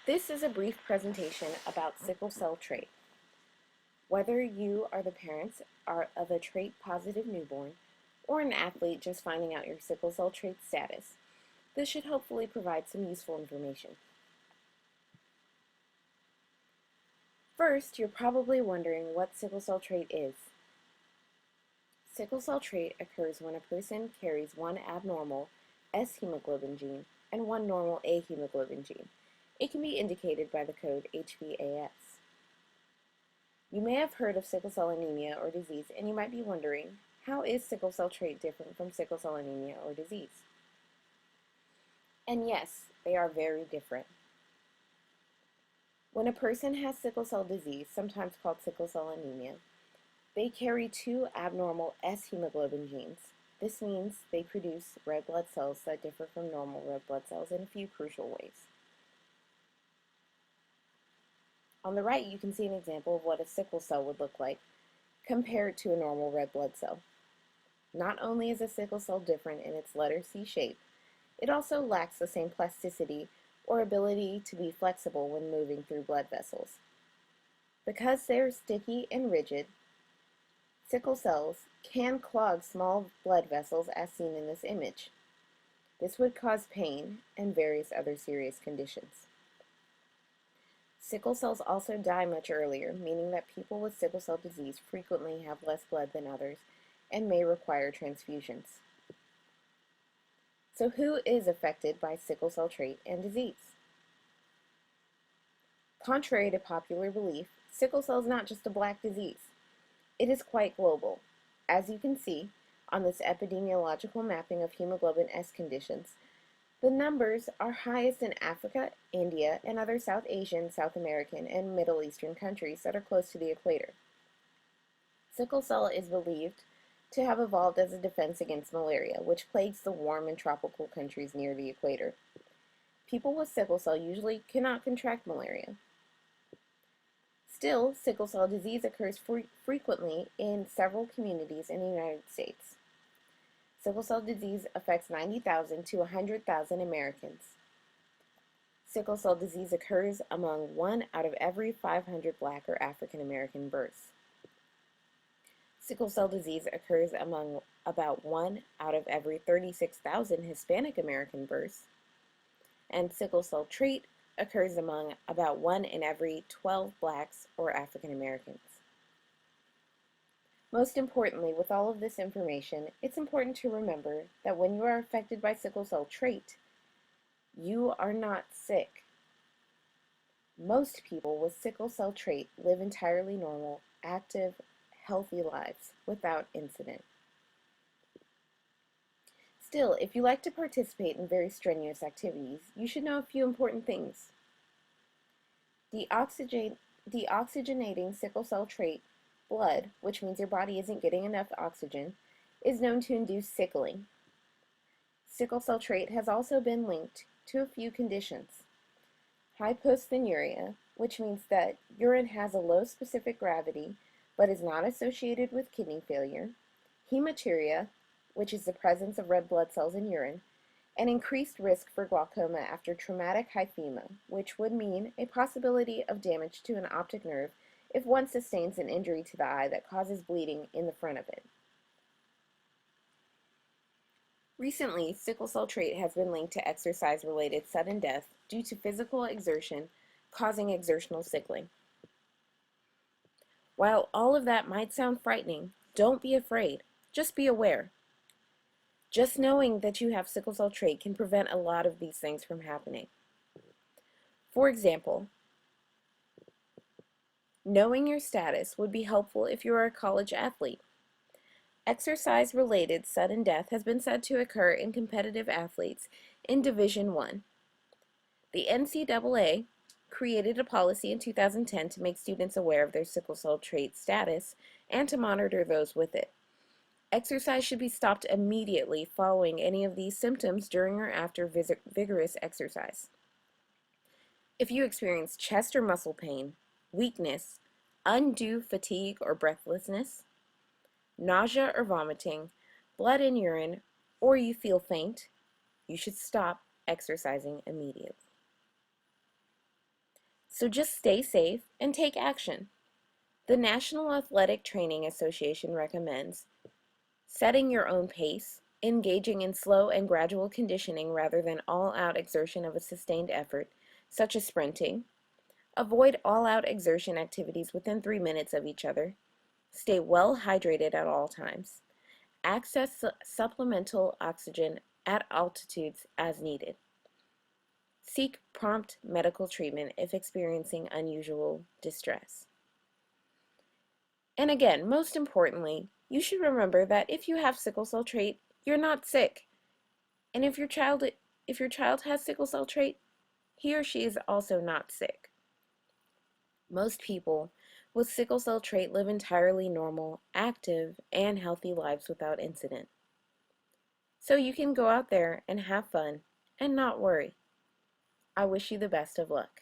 This is a brief presentation about sickle cell trait. Whether you are the parents of a trait-positive newborn or an athlete just finding out your sickle cell trait status, this should hopefully provide some useful information. First, you're probably wondering what sickle cell trait is. Sickle cell trait occurs when a person carries one abnormal S hemoglobin gene and one normal A hemoglobin gene. It can be indicated by the code HBAS. You may have heard of sickle cell anemia or disease, and you might be wondering, how is sickle cell trait different from sickle cell anemia or disease? And yes, they are very different. When a person has sickle cell disease, sometimes called sickle cell anemia, they carry two abnormal S hemoglobin genes. This means they produce red blood cells that differ from normal red blood cells in a few crucial ways. On the right, you can see an example of what a sickle cell would look like compared to a normal red blood cell. Not only is a sickle cell different in its letter C shape, it also lacks the same plasticity or ability to be flexible when moving through blood vessels. Because they are sticky and rigid, sickle cells can clog small blood vessels as seen in this image. This would cause pain and various other serious conditions. Sickle cells also die much earlier, meaning that people with sickle cell disease frequently have less blood than others and may require transfusions. So who is affected by sickle cell trait and disease? Contrary to popular belief, sickle cell is not just a black disease. It is quite global. As you can see on this epidemiological mapping of hemoglobin S conditions, the numbers are highest in Africa, India, and other South Asian, South American, and Middle Eastern countries that are close to the equator. Sickle cell is believed to have evolved as a defense against malaria, which plagues the warm and tropical countries near the equator. People with sickle cell usually cannot contract malaria. Still, sickle cell disease occurs frequently in several communities in the United States. Sickle cell disease affects 90,000 to 100,000 Americans. Sickle cell disease occurs among 1 out of every 500 Black or African American births. Sickle cell disease occurs among about 1 out of every 36,000 Hispanic American births. And sickle cell trait occurs among about 1 in every 12 Blacks or African Americans. Most importantly, with all of this information, it's important to remember that when you are affected by sickle cell trait, you are not sick. Most people with sickle cell trait live entirely normal, active, healthy lives without incident. Still, if you like to participate in very strenuous activities, you should know a few important things. Deoxygenating sickle cell trait blood, which means your body isn't getting enough oxygen, is known to induce sickling. Sickle cell trait has also been linked to a few conditions. Hyposphenuria, which means that urine has a low specific gravity but is not associated with kidney failure. Hematuria, which is the presence of red blood cells in urine, and increased risk for glaucoma after traumatic hyphema, which would mean a possibility of damage to an optic nerve if one sustains an injury to the eye that causes bleeding in the front of it. Recently, sickle cell trait has been linked to exercise-related sudden death due to physical exertion causing exertional sickling. While all of that might sound frightening, don't be afraid. Just be aware. Just knowing that you have sickle cell trait can prevent a lot of these things from happening. For example, knowing your status would be helpful if you are a college athlete. Exercise-related sudden death has been said to occur in competitive athletes in Division I. The NCAA created a policy in 2010 to make students aware of their sickle cell trait status and to monitor those with it. Exercise should be stopped immediately following any of these symptoms during or after vigorous exercise. If you experience chest or muscle pain, weakness, undue fatigue or breathlessness, nausea or vomiting, blood in urine, or you feel faint, you should stop exercising immediately. So just stay safe and take action. The National Athletic Training Association recommends setting your own pace, engaging in slow and gradual conditioning rather than all-out exertion of a sustained effort, such as sprinting. Avoid all-out exertion activities within 3 minutes of each other. Stay well hydrated at all times. Access supplemental oxygen at altitudes as needed. Seek prompt medical treatment if experiencing unusual distress. And again, most importantly, you should remember that if you have sickle cell trait, you're not sick. And if your child has sickle cell trait, he or she is also not sick. Most people with sickle cell trait live entirely normal, active, and healthy lives without incident. So you can go out there and have fun and not worry. I wish you the best of luck.